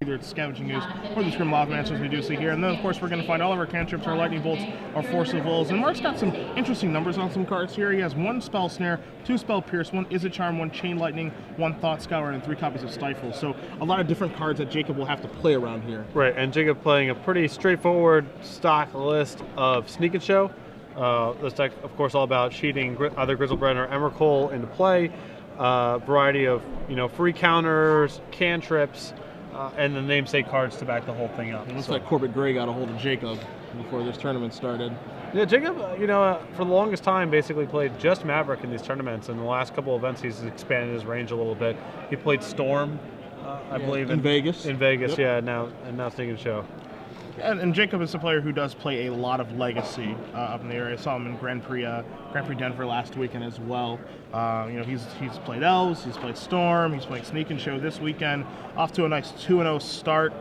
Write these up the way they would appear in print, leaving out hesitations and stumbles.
either it's Scavenging Ooze or the Scrim Lavamancer as we do see here. And then, of course, we're going to find all of our cantrips, our Lightning Bolts, our Force of Wolves. And Mark's got some interesting numbers on some cards here. He has 1 Spell Snare, 2 Spell Pierce, 1 Is a Charm, 1 Chain Lightning, 1 Thought Scour, and 3 copies of Stifle. So a lot of different cards that Jacob will have to play around here. Right, and Jacob playing a pretty straightforward stock list of Sneak and Show. This deck, of course, all about cheating either Grizzlebrand or Emrakul into play. Variety of free counters, cantrips, and the namesake cards to back the whole thing up. It looks like Corbett Gray got a hold of Jacob before this tournament started. Yeah, Jacob, for the longest time, basically played just Maverick in these tournaments. In the last couple events, he's expanded his range a little bit. He played Storm, I believe, in Vegas. In Vegas, yep. yeah. Now Sneak and Show. And Jacob is a player who does play a lot of Legacy up in the area. I saw him in Grand Prix Denver last weekend as well. He's played Elves, he's played Storm, he's played Sneak and Show this weekend. Off to a nice 2-0 start.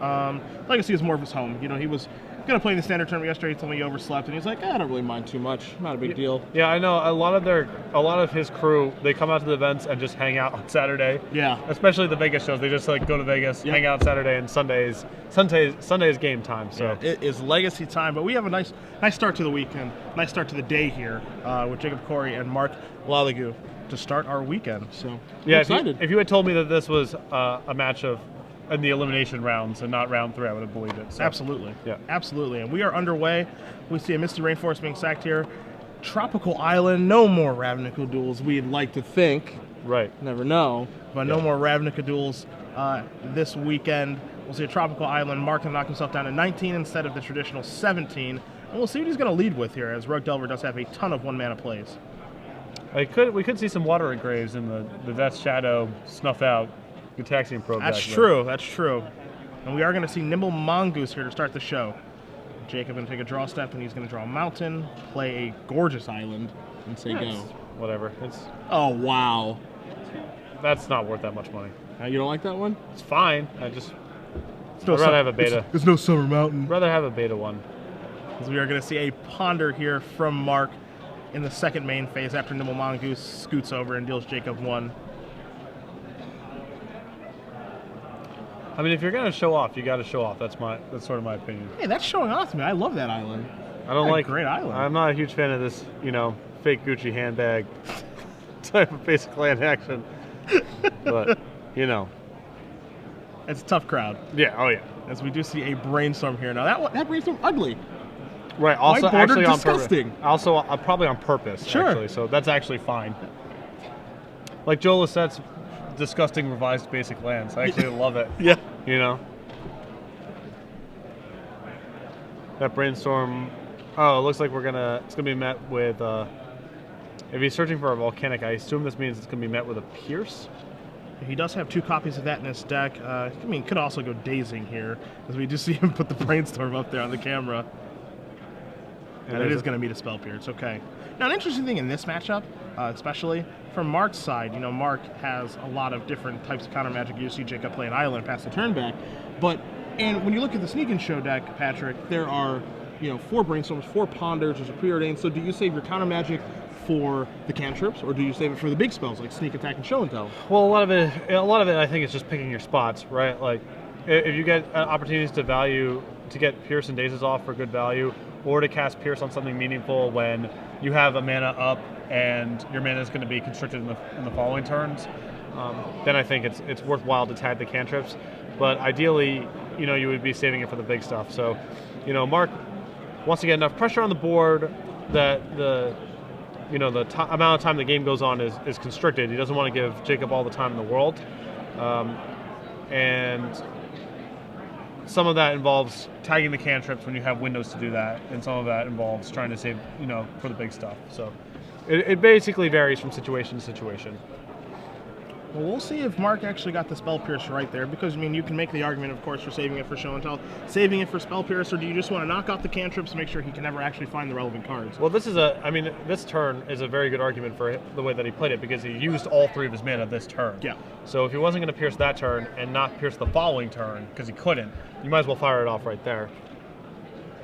Legacy is more of his home. He was going to play in the standard tournament yesterday. He told me he overslept, and he's like, I don't really mind too much. Not a big deal. Yeah, I know. A lot of his crew, they come out to the events and just hang out on Saturday. Yeah. Especially the Vegas shows. They just go to Vegas, hang out Saturday, and Sunday's game time. So yeah, it is Legacy time, but we have a nice start to the weekend, nice start to the day here with Jacob Kory and Marc Lalague to start our weekend. So yeah, excited. If you had told me that this was a match of in the elimination rounds and not round 3, I would have believed it. So. Absolutely. Yeah. Absolutely. And we are underway. We see a Misty Rainforest being sacked here. Tropical Island, no more Ravnica duels, we'd like to think. Right. Never know. But no more Ravnica duels this weekend. We'll see a Tropical Island. Marc can knock himself down to 19 instead of the traditional 17. And we'll see what he's going to lead with here, as Rogue Delver does have a ton of 1-mana plays. We could see some Water Graves in the Death Shadow snuff out Gitaxian Probe. That's true. That's true. And we are going to see Nimble Mongoose here to start the show. Jacob going to take a draw step, and he's going to draw a mountain, play a gorgeous island, and say go. Whatever. Oh, wow. That's not worth that much money. You don't like that one? It's fine. I'd rather have a beta. There's no Summer Mountain. I'd rather have a beta one. Because we are going to see a Ponder here from Marc in the second main phase after Nimble Mongoose scoots over and deals Jacob 1. I mean, if you're gonna show off, you got to show off. That's sort of my opinion. Hey, that's showing off to me. I love that island. I don't like great island. I'm not a huge fan of this, fake Gucci handbag type of basic land action. But it's a tough crowd. Yeah. Oh yeah. As we do see a Brainstorm here now. That Brainstorm ugly. Right. Also, actually disgusting. On purpose. Also, probably on purpose. Sure. Actually, so that's actually fine. Like Joe Lissette's disgusting revised basic lands. I actually love it. Yeah. That Brainstorm. Oh, it looks like it's gonna be met with. If he's searching for a Volcanic, I assume this means it's gonna be met with a Pierce. He does have 2 copies of that in his deck. Could also go Dazing here, as we do see him put the Brainstorm up there on the camera. And it is going to meet a Spell Pierce. Okay. Now, an interesting thing in this matchup, especially from Marc's side, Marc has a lot of different types of counter magic. You see Jacob play an Island past the turn back. But when you look at the Sneak and Show deck, Patrick, there are 4 Brainstorms, 4 Ponders, there's a Preordained. So do you save your counter magic for the cantrips, or do you save it for the big spells like Sneak Attack and Show and Tell? Well, a lot of it, I think, is just picking your spots, right? Like, if you get opportunities to get Pierce and Dazes off for good value, or to cast Pierce on something meaningful when you have a mana up and your mana is going to be constricted in the following turns, then I think it's worthwhile to tag the cantrips. But ideally, you would be saving it for the big stuff. So, Marc wants to get enough pressure on the board that the amount of time the game goes on is constricted. He doesn't want to give Jacob all the time in the world. And some of that involves tagging the cantrips when you have windows to do that, and some of that involves trying to save, for the big stuff. So it basically varies from situation to situation. Well, we'll see if Marc actually got the Spell Pierce right there, because, you can make the argument, of course, for saving it for Show and Tell, saving it for Spell Pierce, or do you just want to knock out the cantrips to make sure he can never actually find the relevant cards? Well, this turn is a very good argument for the way that he played it, because he used all 3 of his mana this turn. Yeah. So if he wasn't going to pierce that turn and not pierce the following turn, because he couldn't, you might as well fire it off right there.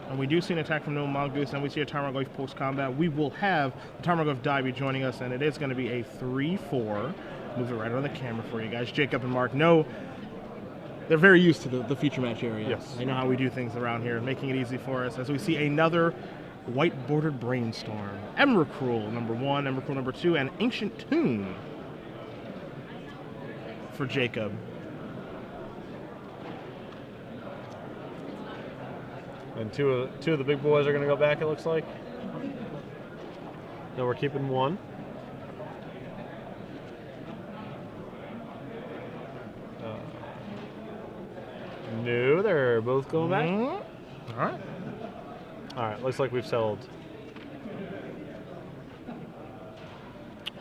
And we do see an attack from Nimble Mongoose, and we see a Tarmogoyf post-combat. We will have the Tarmogoyf Daibi joining us, and it is going to be a 3-4. Move it right on the camera for you guys. Jacob and Marc, no they're very used to the feature match area. Yes. They know how we do things around here, making it easy for us as we see another white bordered Brainstorm. Emrakul number 1, Emrakul number 2, and Ancient Tomb for Jacob. And two of the big boys are going to go back, it looks like. No, we're keeping one. No, they're both going back. All right. All right, looks like we've settled.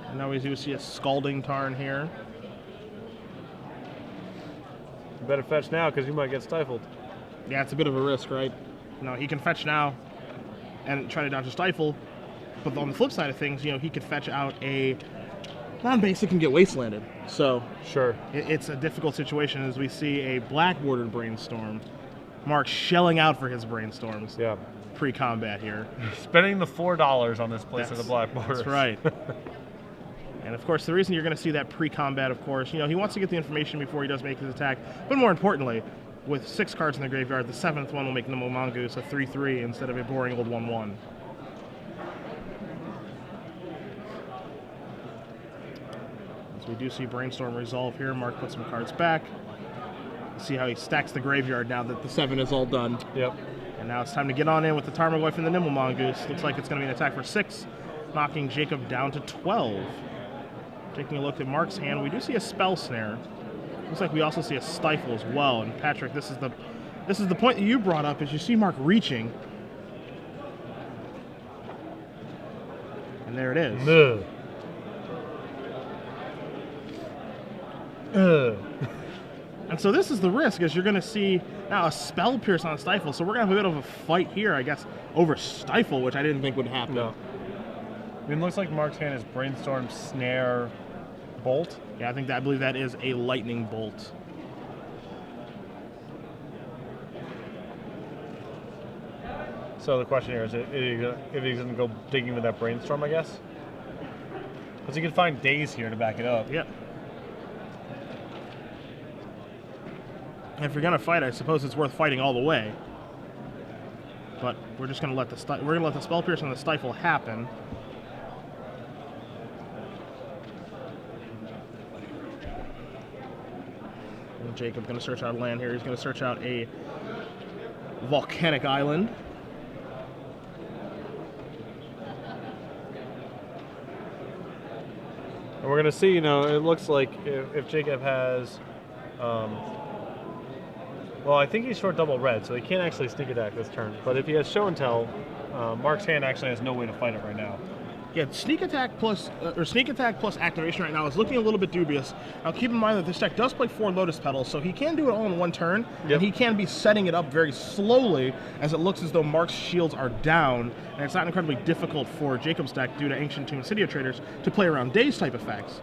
And now we do see a Scalding Tarn here. You better fetch now because you might get stifled. Yeah, it's a bit of a risk, right? No, he can fetch now and try to dodge a Stifle. But on the flip side of things, you know, he could fetch out a non-basic and get wastelanded. So Sure. it's a difficult situation as we see a black bordered Brainstorm. Marc shelling out for his Brainstorms. Yeah. Pre-combat here. Spending the $4 on this place of the black border. That's right. And of course, the reason you're going to see that pre-combat, of course, you know, he wants to get the information before he does make his attack. But more importantly, with 6 cards in the graveyard, the 7th one will make Nimble Mongoose a 3/3 instead of a boring old 1/1. So we do see Brainstorm resolve here. Marc puts some cards back. See how he stacks the graveyard now that the 7 is all done. Yep. And now it's time to get on in with the Tarmogoyf and the Nimble Mongoose. Looks like it's going to be an attack for 6, knocking Jacob down to 12. Taking a look at Marc's hand, we do see a Spell Snare. Looks like we also see a Stifle as well. And Patrick, this is the point that you brought up, is you see Marc reaching. And there it is. And so this is the risk, is you're going to see now a Spell Pierce on a Stifle. So we're going to have a bit of a fight here, I guess, over Stifle, which I didn't think would happen. No. I mean, it looks like Marc's hand is Brainstorm, Snare, Bolt. Yeah, I believe that is a Lightning Bolt. So the question here is if he's going to go digging with that Brainstorm, I guess? Because he can find Daze here to back it up. Yep. And if you're gonna fight, I suppose it's worth fighting all the way. But we're just gonna let the Spell Pierce and the Stifle happen. And Jacob's gonna search out land here. He's gonna search out a Volcanic Island. And we're going to see, you know, it looks like if Jacob has, well, I think he's short double red, so he can't actually sneak attack this turn. But if he has show and tell, Marc's hand actually has no way to fight it right now. Yeah, sneak attack plus activation right now is looking a little bit dubious. Now keep in mind that this deck does play 4 Lotus Petals, so he can do it all in one turn, and he can be setting it up very slowly as it looks as though Marc's shields are down, and it's not incredibly difficult for Jacob's deck due to Ancient Tomb Insidia Traders to play around Daze type effects.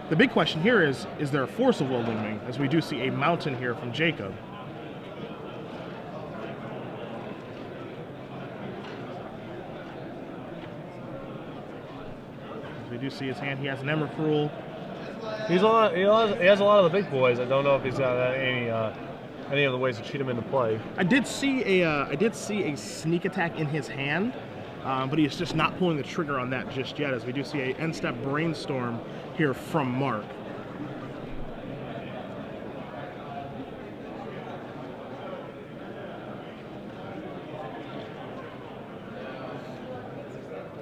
The big question here is there a Force of Will looming, as we do see a Mountain here from Jacob. We do see his hand. He has an Emrakul. He has a lot of the big boys. I don't know if he's got any of the ways to cheat him into play. I did see a sneak attack in his hand, but he's just not pulling the trigger on that just yet. As we do see a end-step Brainstorm here from Marc.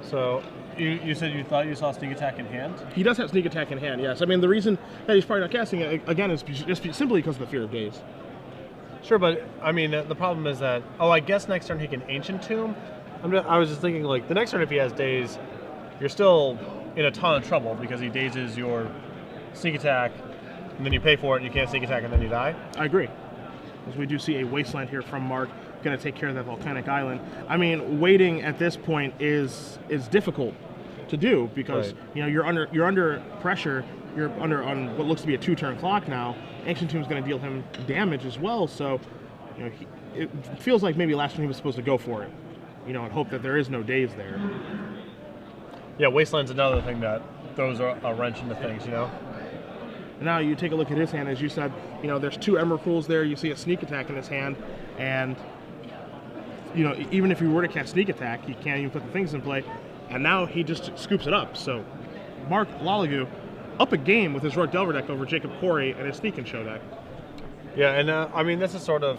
So you said you thought you saw sneak attack in hand? He does have sneak attack in hand, yes. I mean, the reason that he's probably not casting it, again, is just simply because of the fear of Daze. Sure, but I mean, the problem is that, I guess next turn he can Ancient Tomb. I was just thinking, like, the next turn if he has Daze, you're still in a ton of trouble because he dazes your sneak attack, and then you pay for it, and you can't sneak attack, and then you die. I agree. As we do see a Wasteland here from Marc, going to take care of that Volcanic Island. I mean, waiting at this point is difficult to do because you know you're under pressure. You're on what looks to be a 2-turn clock now. Ancient Tomb is going to deal him damage as well. So, you know, it feels like maybe last turn he was supposed to go for it, you know, and hope that there is no Daze there. Yeah, Wasteland's another thing that throws a wrench into things, you know. And now you take a look at his hand, as you said, you know, there's 2 Emrakul's there, you see a Sneak Attack in his hand, and, you know, even if he were to cast Sneak Attack, he can't even put the things in play, and now he just scoops it up. So Marc Lalague up a game with his Rug Delver deck over Jacob Kory and his Sneak and Show deck. Yeah, and I mean, this is sort of,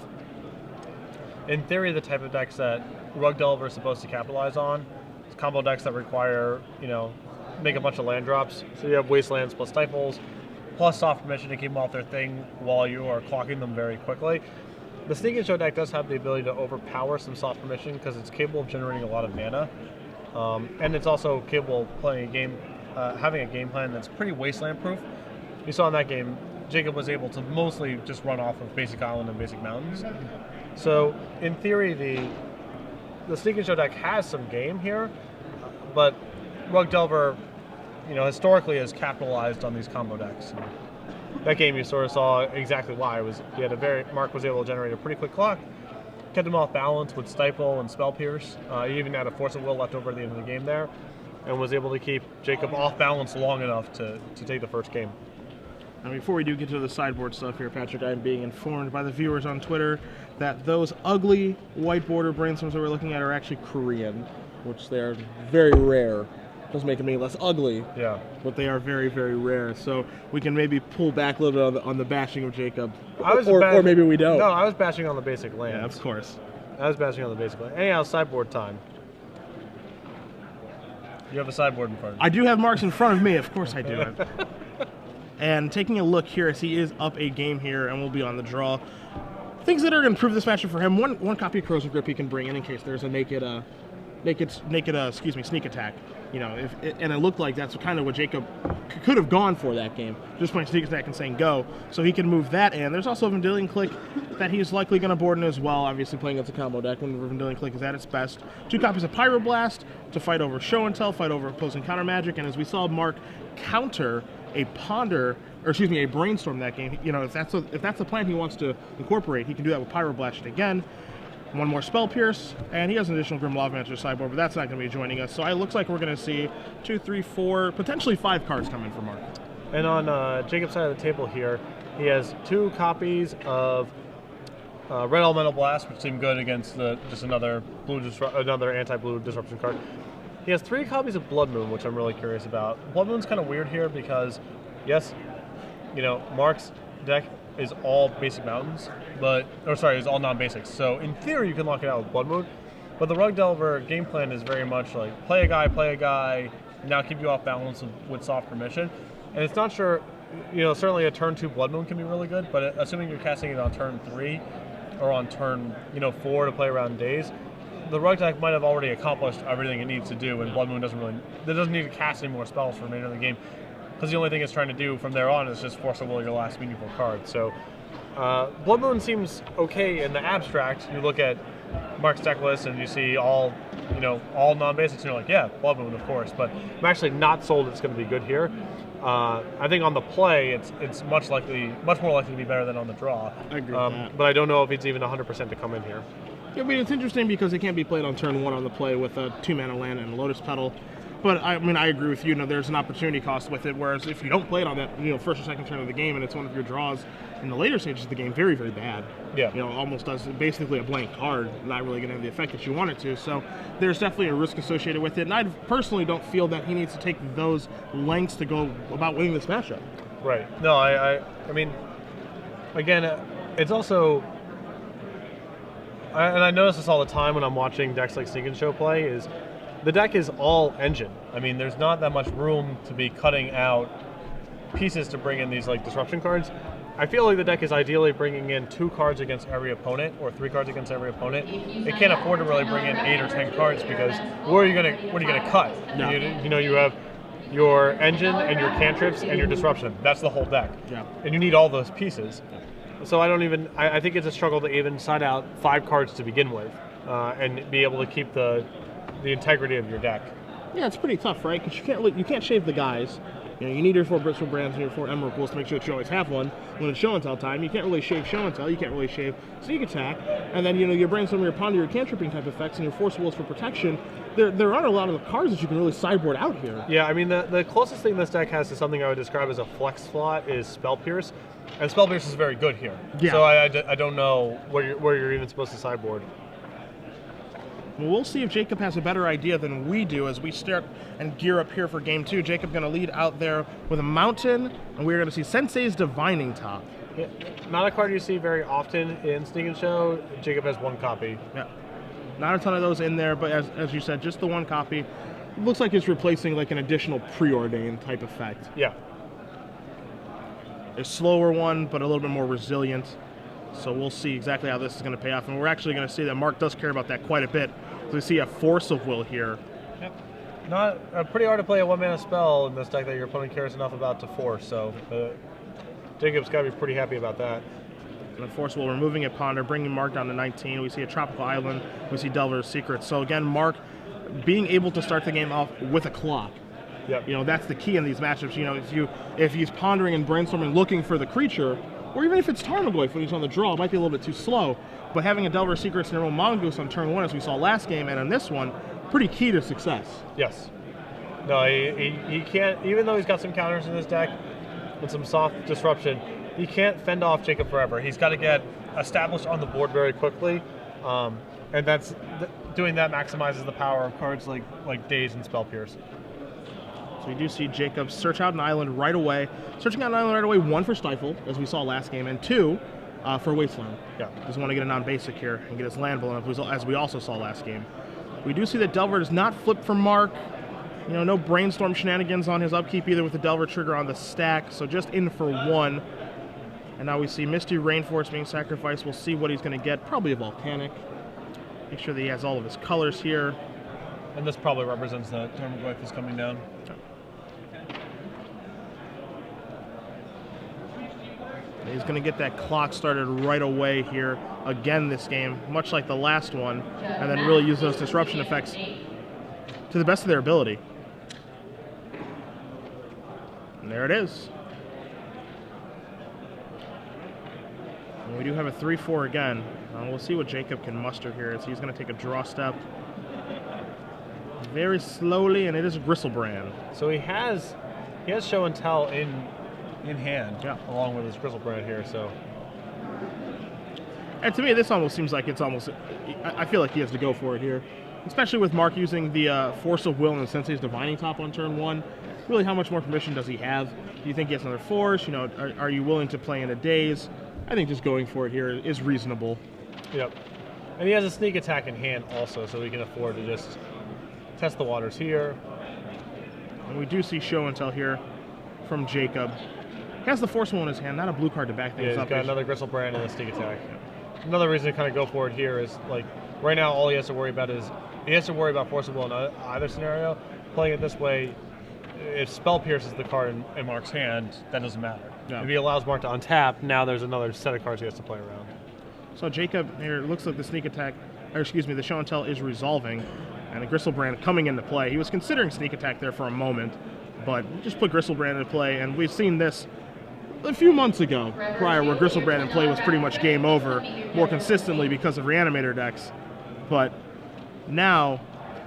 in theory, the type of decks that Rug Delver is supposed to capitalize on. It's combo decks that require, you know, make a bunch of land drops. So you have Wastelands plus Stifles, plus Soft Permission to keep them off their thing while you are clocking them very quickly. The Sneak and Show deck does have the ability to overpower some Soft Permission because it's capable of generating a lot of mana. And it's also capable of playing a game, having a game plan that's pretty Wasteland proof. You saw in that game, Jacob was able to mostly just run off of Basic Island and Basic Mountains. So in theory, the Sneak and Show deck has some game here, but Rug Delver, you know, historically has capitalized on these combo decks. And that game you sort of saw exactly why. Marc was able to generate a pretty quick clock, kept him off balance with Stifle and Spell Pierce. He even had a Force of Will left over at the end of the game there, and was able to keep Jacob off balance long enough to take the first game. Now, before we do get to the sideboard stuff here, Patrick, I'm being informed by the viewers on Twitter that those ugly white border brainstorms that we're looking at are actually Korean, which they're very rare. Doesn't make them any less ugly, yeah, but they are very, very rare. So we can maybe pull back a little bit on the bashing of Jacob, or maybe we don't. No, I was bashing on the basic lands. Yeah, of course. I was bashing on the basic land. Anyhow, sideboard time. You have a sideboard in front of you. I do have Marc's in front of me. Of course I do. And taking a look here, as he is up a game here and will be on the draw. Things that are going to improve this matchup for him: one copy of Corrosive Grip he can bring in case there's a naked Sneak Attack. You know, and it looked like that's kind of what Jacob could have gone for that game, just playing Sneak Attack and saying go, so he can move that in. There's also a Vendilion Click that he's likely going to board in as well, obviously playing against a combo deck when Vendilion Click is at its best. 2 copies of Pyroblast to fight over Show and Tell, fight over opposing counter magic, and as we saw Marc counter a Brainstorm that game. You know, if that's the plan he wants to incorporate, he can do that with Pyroblast again. 1 more Spell Pierce, and he has an additional Grim Lawmaster sideboard, but that's not going to be joining us. So it looks like we're going to see 2, 3, 4, potentially 5 cards come in for Marc. And on Jacob's side of the table here, he has 2 copies of Red Elemental Blast, which seem good against just another anti-blue disruption card. He has 3 copies of Blood Moon, which I'm really curious about. Blood Moon's kind of weird here because, yes, you know, Marc's deck is all basic mountains, is all non-basics. So in theory, you can lock it out with Blood Moon, but the Rug Delver game plan is very much like play a guy, now keep you off balance with Soft Permission. And it's not sure, you know, certainly a turn 2 Blood Moon can be really good, but assuming you're casting it on turn 3 or on turn 4 to play around days, the Rug deck might have already accomplished everything it needs to do, and Blood Moon doesn't need to cast any more spells for the remainder of the game, because the only thing it's trying to do from there on is just force a will your last meaningful card. So Blood Moon seems okay in the abstract. You look at Marc's deck list and you see all non-basics, and you're like, yeah, Blood Moon, of course. But I'm actually not sold it's going to be good here. I think on the play, it's much more likely to be better than on the draw. I agree with that. But I don't know if it's even 100% to come in here. Yeah, I mean, it's interesting because it can't be played on turn 1 on the play with a 2-mana land and a Lotus Petal. But I mean, I agree with you. There's an opportunity cost with it. Whereas if you don't play it on that, first or second turn of the game, and it's one of your draws in the later stages of the game, very, very bad. Yeah. Almost does basically a blank card, not really going to have the effect that you want it to. So there's definitely a risk associated with it. And I personally don't feel that he needs to take those lengths to go about winning this matchup. Right. No, I mean, again, it's also. And I notice this all the time when I'm watching decks like Sneak and Show play, is the deck is all engine. I mean, there's not that much room to be cutting out pieces to bring in these like disruption cards. I feel like the deck is ideally bringing in 2 cards against every opponent, or 3 cards against every opponent. It can't afford to really bring in 8 or 10 cards because what are you gonna cut? No. You have your engine and your cantrips and your disruption. That's the whole deck. Yeah. And you need all those pieces. So I think it's a struggle to even side out 5 cards to begin with, and be able to keep the integrity of your deck. Yeah, it's pretty tough, right? Because you can't shave the guys. You know, you need your 4 Bristol Brands and your 4 Emerald Pools to make sure that you always have one. When it's show and tell time, you can't really shave show and tell, you can't really shave sneak attack, and then, you know, your brainstorm, your ponder, your cantripping type effects, and your force wills for protection. There aren't a lot of the cards that you can really sideboard out here. Yeah, I mean, the closest thing this deck has to something I would describe as a flex slot is Spell Pierce, and Spell Pierce is very good here. Yeah. So I don't know where you're even supposed to sideboard. Well, we'll see if Jacob has a better idea than we do as we start and gear up here for game 2. Jacob going to lead out there with a Mountain, and we're going to see Sensei's Divining Top. Yeah, not a card you see very often in Sneak and Show. Jacob has 1 copy. Yeah, not a ton of those in there, but as you said, just the 1 copy. It looks like it's replacing like an additional preordained type effect. Yeah. A slower one, but a little bit more resilient. So we'll see exactly how this is going to pay off. And we're actually going to see that Marc does care about that quite a bit. So we see a Force of Will here. Yep. Not pretty hard to play a 1-mana spell in this deck that your opponent cares enough about to force. So Jacob's got to be pretty happy about that. And of course, we're removing a Ponder, bringing Marc down to 19. We see a Tropical Island. We see Delver's Secret. So again, Marc being able to start the game off with a clock. Yep. You know, that's the key in these matchups. You know, if he's pondering and brainstorming, looking for the creature, or even if it's Tarmogoyf when he's on the draw, it might be a little bit too slow. But having a Delver's Secrets and a Mongoose on turn 1, as we saw last game, and on this one, pretty key to success. Yes. No, he can't, even though he's got some counters in this deck and some soft disruption, he can't fend off Jacob forever. He's got to get established on the board very quickly, and doing that maximizes the power of cards like Daze and Spell Pierce. So we do see Jacob search out an island right away. Searching out an island right away, 1 for Stifle, as we saw last game, and 2 for Wasteland. Yeah. Just want to get a non-basic here and get his land blown up, as we also saw last game. We do see that Delver does not flip for Marc. You know, no brainstorm shenanigans on his upkeep either with the Delver trigger on the stack, so just in for 1. And now we see Misty Rainforest being sacrificed. We'll see what he's going to get, probably a Volcanic. Make sure that he has all of his colors here. And this probably represents that Tarmogoyf is coming down. He's going to get that clock started right away here again this game, much like the last one, and then really use those disruption effects to the best of their ability. And there it is. And we do have a 3-4 again. We'll see what Jacob can muster here as he's going to take a draw step very slowly, and it is a Gristlebrand. So he has show and tell in hand, yeah, along with his Gristlebrand here. So, and to me, this almost seems like it's almost. I feel like he has to go for it here, especially with Marc using the Force of Will and the Sensei's Divining Top on turn 1. Really, how much more permission does he have? Do you think he has another Force? You know, are you willing to play in a Daze? I think just going for it here is reasonable. Yep. And he has a sneak attack in hand also, so he can afford to just test the waters here. And we do see show and tell here from Jacob. He has the Force Will in his hand, not a blue card to back things up. He's got another Gristlebrand and a sneak attack. Another reason to kind of go for it here is, like, right now all he has to worry about is he has to worry about Force of Will in either scenario. Playing it this way, if Spell Pierce is the card in Marc's hand, that doesn't matter. No. If he allows Marc to untap, now there's another set of cards he has to play around. So Jacob here, looks like the sneak attack, or excuse me, the show and tell is resolving, and the Gristlebrand coming into play. He was considering sneak attack there for a moment, but just put Gristlebrand into play, and we've seen this a few months ago prior where Gristlebrand in play was pretty much game over more consistently because of Reanimator decks. But now,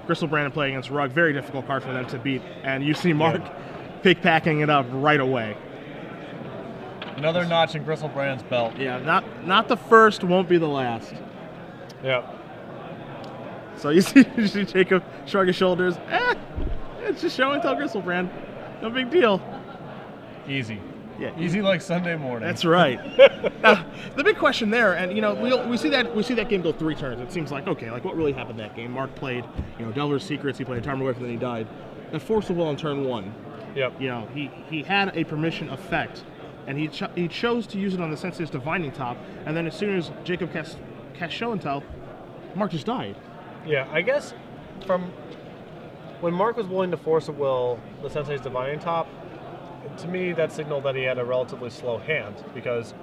Gristlebrand in play against Rug, very difficult card for them to beat, and you see Marc pick-packing it up right away. Another notch in Gristlebrand's belt. Yeah, not the first, won't be the last. Yeah. So you see Jacob shrug his shoulders. It's just show and tell Gristlebrand. No big deal. Easy. Yeah, easy like Sunday morning. That's right. Now, the big question there, and you know, we see that game go 3 turns. It seems like, okay, like what really happened that game? Marc played, you know, Delver's Secrets. He played Tarmogoyf, and then he died. And Force of Will on turn 1. Yep. You know, he had a permission effect, and he chose to use it on the Sensei's Divining Top. And then as soon as Jacob cast Show and Tell, Marc just died. Yeah, I guess from when Marc was willing to Force of Will the Sensei's Divining Top, to me that signaled that he had a relatively slow hand, because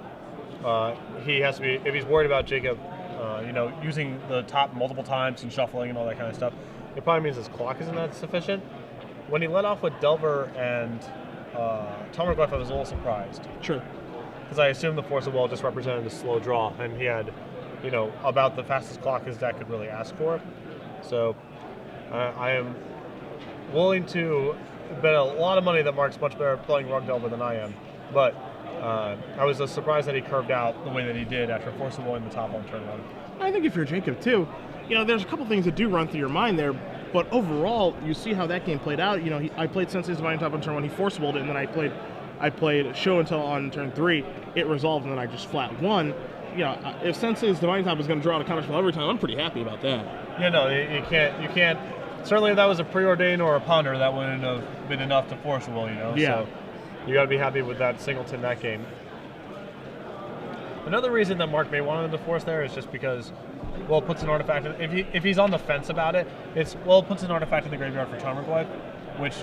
he has to be, if he's worried about Jacob, you know, using the top multiple times and shuffling and all that kind of stuff, it probably means his clock isn't that sufficient. When he let off with Delver and Tarmogoyf, I was a little surprised. Sure. Because I assumed the Force of Will just represented a slow draw, and he had, you know, about the fastest clock his deck could really ask for. So I am willing to bet a lot of money that Mark's much better at playing Rug Delver than I am. But I was surprised that he curved out the way that he did after Force of Will in the top on turn 1. I think if you're Jacob too, you know, there's a couple things that do run through your mind there, but overall, you see how that game played out. You know, I played Sensei's Divine Top on turn 1, he Force Willed it, and then I played Show and Tell on turn 3, it resolved, and then I just flat won. You know, if Sensei's Divine Top is going to draw out a counterspell every time, I'm pretty happy about that. Yeah, no, you can't. Certainly, if that was a preordain or a ponder, that wouldn't have been enough to Force Will, you know. Yeah. So you got to be happy with that singleton that game. Another reason that Mark may want him to force there is just because, well, it puts an artifact. If he's on the fence about it, it puts an artifact in the graveyard for Tarmogoyf, which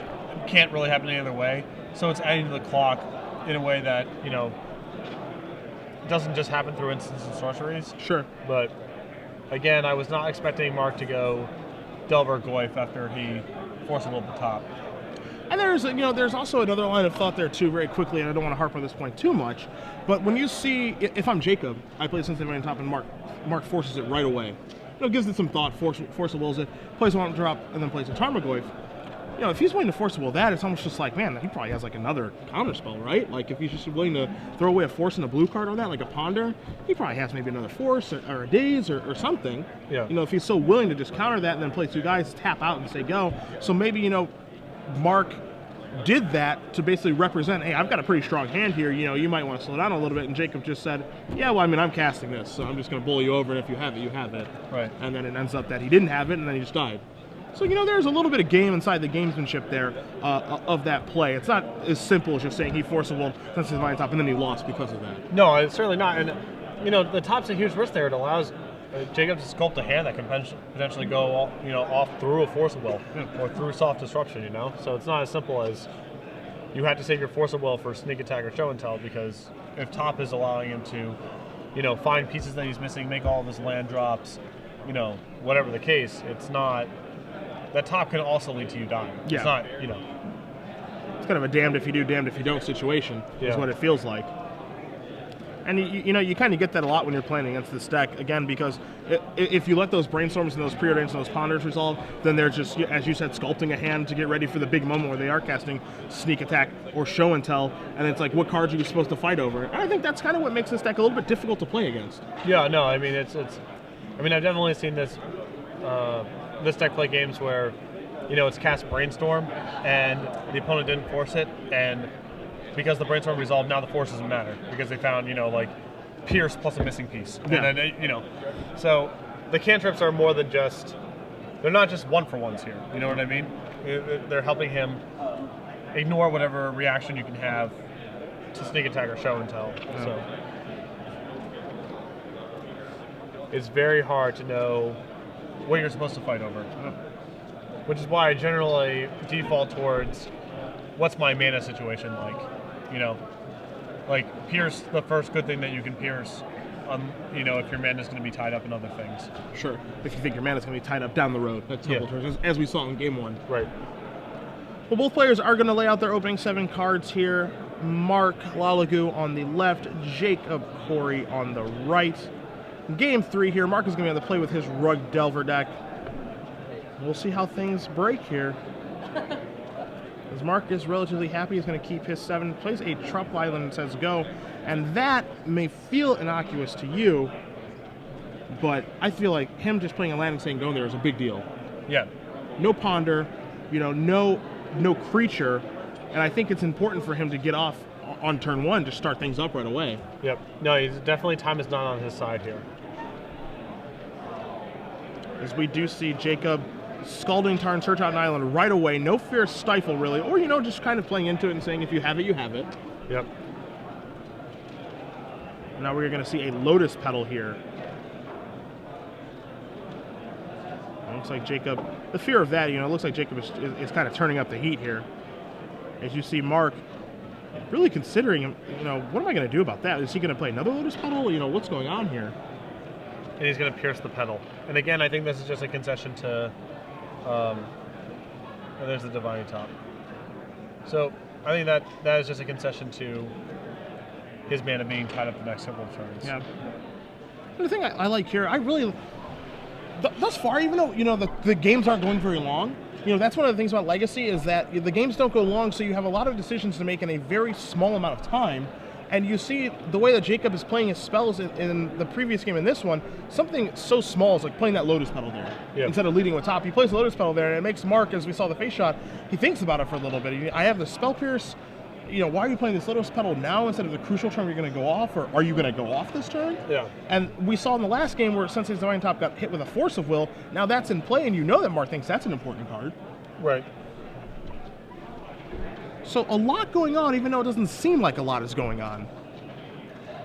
can't really happen any other way. So it's adding to the clock in a way that, you know, doesn't just happen through instants and sorceries. Sure. But again, I was not expecting Mark to go Delver Goyf after he Force Willed the top. And there's also another line of thought there too, very quickly, and I don't want to harp on this point too much. But when you see, if I'm Jacob, I play Sensei Divine Top, and Mark forces it right away. You know, gives it some thought, Force Wills it, plays one drop, and then plays a Tarmogoyf. You know, if he's willing to Force Will that, it's almost just like, man, he probably has like another counterspell, right? Like if he's just willing to throw away a Force and a blue card on that, like a Ponder, he probably has maybe another Force or a Daze or something. Yeah. You know, if he's so willing to just counter that and then play 2 guys, tap out and say go. So maybe, you know, Mark did that to basically represent, hey, I've got a pretty strong hand here, you know, you might want to slow down a little bit, and Jacob just said, yeah, well, I mean, I'm casting this, so I'm just going to bully you over, and if you have it, you have it. Right. And then it ends up that he didn't have it, and then he just died. So, you know, there's a little bit of game inside the gamesmanship there of that play. It's not as simple as just saying he forcible since his Divine Top, and then he lost because of that. No, it's certainly not. And, you know, the top's a huge risk there. It allows Jacob to sculpt a hand that can potentially go, you know, off through a Force of Will or through soft disruption, you know? So it's not as simple as you have to save your Force of Will for sneak attack or show and tell, because if top is allowing him to, you know, find pieces that he's missing, make all of his land drops, you know, whatever the case, it's not, that top can also lead to you dying. Yeah. It's not, you know. It's kind of a damned if you do, damned if you don't situation is what it feels like. And you know, you kind of get that a lot when you're playing against this deck, again, because if you let those brainstorms and those preordains and those ponders resolve, then they're just, as you said, sculpting a hand to get ready for the big moment where they are casting sneak attack or show and tell, and it's like, what cards are you supposed to fight over? And I think that's kind of what makes this deck a little bit difficult to play against. Yeah, no, I mean, I mean, I've definitely seen this this deck play games where, you know, it's cast Brainstorm and the opponent didn't force it, and because the Brainstorm resolved, now the force doesn't matter because they found, you know, like Pierce plus a missing piece. Yeah. And then, you know, so the cantrips are more than just, they're not just one-for-ones here, you know what I mean? They're helping him ignore whatever reaction you can have to sneak attack or show and tell. Yeah. So it's very hard to know what you're supposed to fight over, which is why I generally default towards what's my mana situation like, you know, like pierce the first good thing that you can pierce, you know, if your mana is going to be tied up in other things. Sure, if you think your mana is going to be tied up down the road, that's Yeah. turns, as we saw in game 1. Right. Well, both players are going to lay out their opening 7 cards here. Marc Lalague on the left, Jacob Kory on the right. Game 3 here, Marc is going to be on the play with his Rug Delver deck. We'll see how things break here. As Marc is relatively happy, he's going to keep his 7, plays a Trop Island and says go. And that may feel innocuous to you, but I feel like him just playing a land and saying go there is a big deal. Yeah. No ponder, you know, no creature, and I think it's important for him to get off on turn 1 to start things up right away. Yep. No, he's definitely, time is not on his side here. As we do see Jacob Scalding Tarn, search out an island right away, no fierce stifle really, or, you know, just kind of playing into it and saying if you have it, you have it. Yep. Now we're going to see a Lotus Petal here. It looks like Jacob, the fear of that, you know, it looks like Jacob is kind of turning up the heat here. As you see Marc really considering, you know, what am I going to do about that? Is he going to play another Lotus Petal? You know, what's going on here? And he's going to pierce the petal. And again, I think this is just a concession to, and there's the Divine Top. So I think that is just a concession to his mana being tied up the next several turns. Yeah. The thing I like here, I really, thus far, even though the games aren't going very long, that's one of the things about Legacy is that the games don't go long, so you have a lot of decisions to make in a very small amount of time. And you see the way that Jacob is playing his spells in the previous game and this one, something so small as like playing that Lotus Petal there. Yeah. Instead of leading with top, he plays the Lotus Petal there, and it makes Marc, as we saw the face shot, he thinks about it for a little bit. I have the Spell Pierce, why are you playing this Lotus Petal now instead of the crucial turn you're going to go off, or are you going to go off this turn? Yeah. And we saw in the last game where Sensei's Divine Top got hit with a Force of Will, now that's in play, and that Marc thinks that's an important card. Right. So a lot going on, even though it doesn't seem like a lot is going on.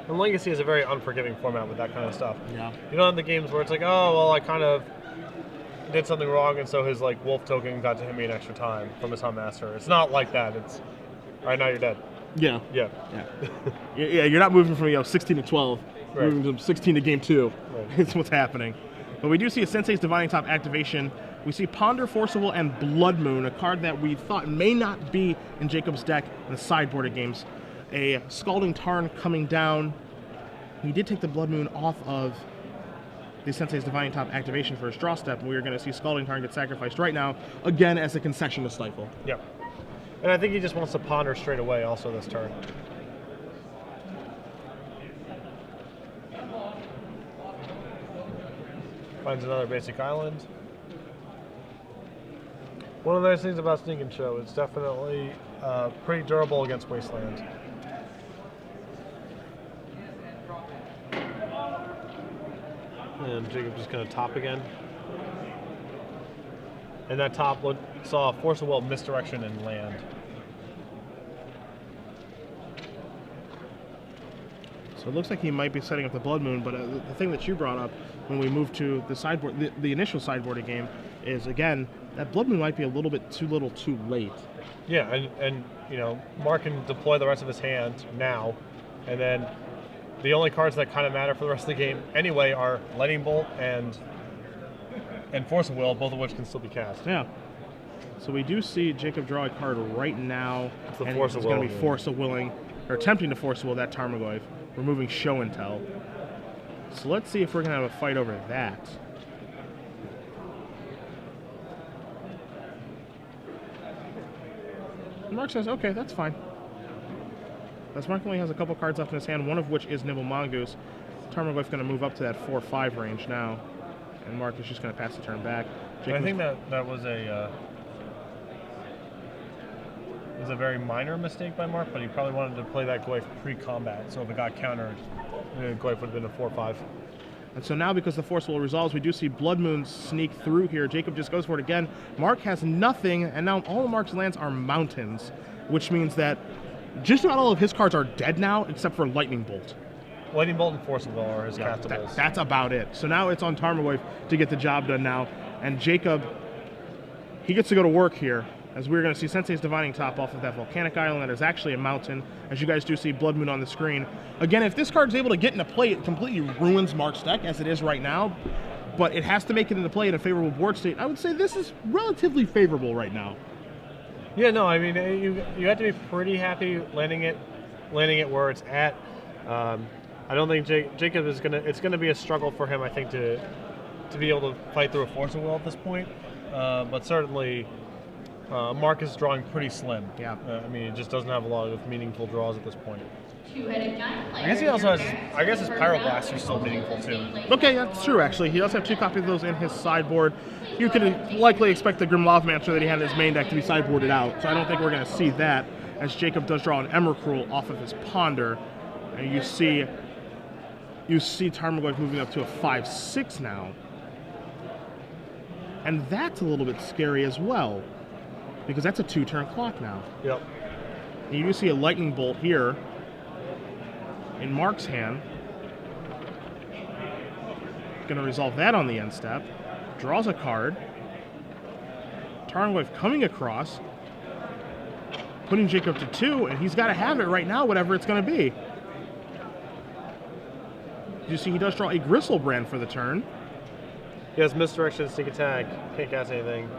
And Legacy is a very unforgiving format with that kind of stuff. Yeah. You don't have the games where it's like, oh, well, I kind of did something wrong, and so his like wolf token got to hit me an extra time from his Hunt Master. It's not like that. It's, all right, now you're dead. Yeah. Yeah. Yeah, you're not moving from 16 to 12. Right. Moving from 16 to game 2. Right. It's what's happening. But we do see a Sensei's Divining Top activation. We see Ponder, Forcible, and Blood Moon, a card that we thought may not be in Jacob's deck in the sideboarded games. A Scalding Tarn coming down. He did take the Blood Moon off of the Sensei's Divining Top activation for his draw step, and we are going to see Scalding Tarn get sacrificed right now, again as a concession to Stifle. Yeah. And I think he just wants to Ponder straight away also this turn. Finds another basic island. One of those things about Sneak and Show, it's definitely pretty durable against Wasteland. And Jacob just going to top again. And that top saw Force of Will, Misdirection, and land. So it looks like he might be setting up the Blood Moon, but the thing that you brought up when we moved to the sideboard, the initial sideboarded game, is again that Blood Moon might be a little bit too little, too late. Yeah, and Marc can deploy the rest of his hand now, and then the only cards that kind of matter for the rest of the game anyway are Lightning Bolt and Force of Will, both of which can still be cast. Yeah. So we do see Jacob draw a card right now, and he's going to be Force of Willing, or attempting to Force of Will that Tarmogoyf, removing Show and Tell. So let's see if we're going to have a fight over that. And Marc says, okay, that's fine. As Marc only has a couple cards left in his hand, one of which is Nibble Mongoose. Tarmogoyf going to move up to that 4-5 range now. And Marc is just going to pass the turn back. I think that was a very minor mistake by Marc, but he probably wanted to play that Goyf pre-combat. So if it got countered, Goyf would have been a 4-5. And so now, because the Force Will resolves, we do see Blood Moon sneak through here. Jacob just goes for it again. Marc has nothing, and now all of Marc's lands are mountains, which means that just about all of his cards are dead now, except for Lightning Bolt. Lightning Bolt and Force of Will are his castables. That's about it. So now it's on Tarmogoyf to get the job done now. And Jacob, he gets to go to work here, as we're going to see Sensei's Divining Top off of that volcanic island that is actually a mountain, as you guys do see Blood Moon on the screen. Again, if this card's able to get into play, it completely ruins Marc's deck, as it is right now. But it has to make it into play in a favorable board state. I would say this is relatively favorable right now. Yeah, no, I mean, you have to be pretty happy landing it where it's at. I don't think Jacob is it's gonna be a struggle for him, I think, to be able to fight through a Force of Will at this point. But certainly, Marc is drawing pretty slim. Yeah. I mean, he just doesn't have a lot of meaningful draws at this point. I guess he also has. I guess his Pyroblast is still meaningful too. Okay, that's true. Actually, he does have 2 copies of those in his sideboard. You could likely expect the Grim Lavamancer that he had in his main deck to be sideboarded out. So I don't think we're going to see that, as Jacob does draw an Emrakul off of his Ponder, and you see Tarmogoyf moving up to a 5-6 now, and that's a little bit scary as well, because that's a 2-turn clock now. Yep. And you do see a Lightning Bolt here in Marc's hand. Going to resolve that on the end step. Draws a card. Tarmogoyf coming across, putting Jacob to 2, and he's got to have it right now, whatever it's going to be. You see he does draw a Gristlebrand for the turn. He has Misdirection, Sneak Attack. Can't cast anything.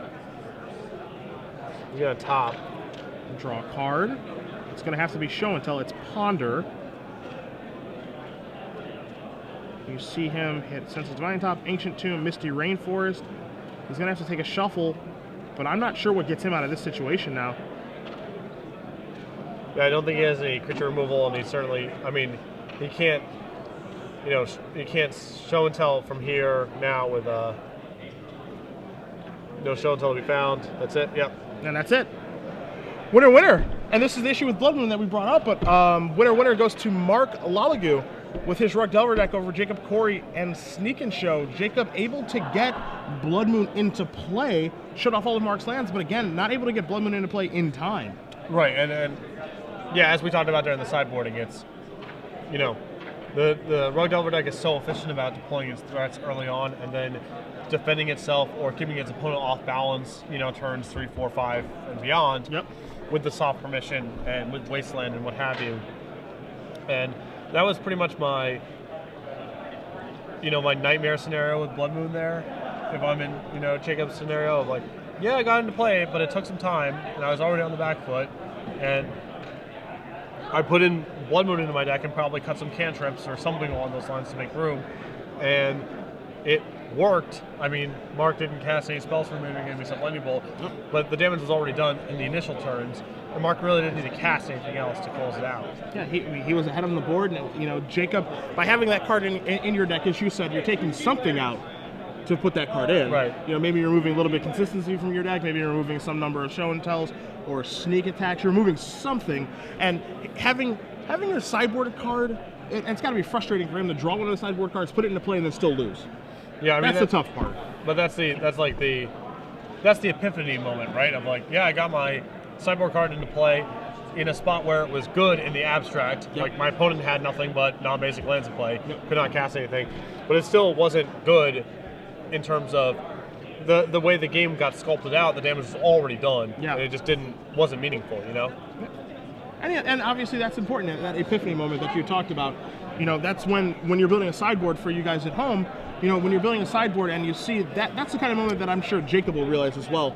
He's got a top. Draw a card. It's going to have to be show and tell. It's Ponder. You see him hit Sense of Divine Top, Ancient Tomb, Misty Rainforest. He's going to have to take a shuffle, but I'm not sure what gets him out of this situation now. Yeah, I don't think he has any creature removal, and he certainly, I mean, he can't, you know, he can't show and tell from here now with no show and tell to be found. That's it. Yep. And that's it. Winner, winner. And this is the issue with Blood Moon that we brought up, but winner, winner goes to Marc Lalague with his Rug Delver deck over Jacob, Kory, and Sneak and Show. Jacob able to get Blood Moon into play, shut off all of Marc's lands, but again, not able to get Blood Moon into play in time. Right, and yeah, as we talked about during the sideboarding, it's, you know, the Rug Delver deck is so efficient about deploying its threats early on and then defending itself or keeping its opponent off balance, you know, turns 3, 4, 5, and beyond. Yep. With the soft permission and with Wasteland and what have you. And that was pretty much my, you know, my nightmare scenario with Blood Moon there. If I'm in, you know, Jacob's scenario of like, yeah, I got into play, but it took some time, and I was already on the back foot, and I put in Blood Moon into my deck and probably cut some cantrips or something along those lines to make room, and it worked. I mean, Marc didn't cast any spells for me, gave me some Lightning Bolt, but the damage was already done in the initial turns, and Marc really didn't need to cast anything else to close it out. Yeah, he was ahead on the board, and you know, Jacob, by having that card in your deck, as you said, you're taking something out to put that card in. Right. You know, maybe you're removing a little bit of consistency from your deck, maybe you're removing some number of show and tells or sneak attacks, you're removing something, and having a sideboard card, it's got to be frustrating for him to draw one of the sideboard cards, put it into play, and then still lose. Yeah, I mean, that's the tough part. But that's the epiphany moment, right? Of like, yeah, I got my sideboard card into play in a spot where it was good in the abstract. Yep. Like, my opponent had nothing but non-basic lands in play, could not cast anything, but it still wasn't good in terms of the way the game got sculpted out. The damage was already done. Yeah. And it just wasn't meaningful, you know? And obviously that's important, that epiphany moment that you talked about. You know, that's when you're building a sideboard for you guys at home, you know, when you're building a sideboard and you see that, that's the kind of moment that I'm sure Jacob will realize as well.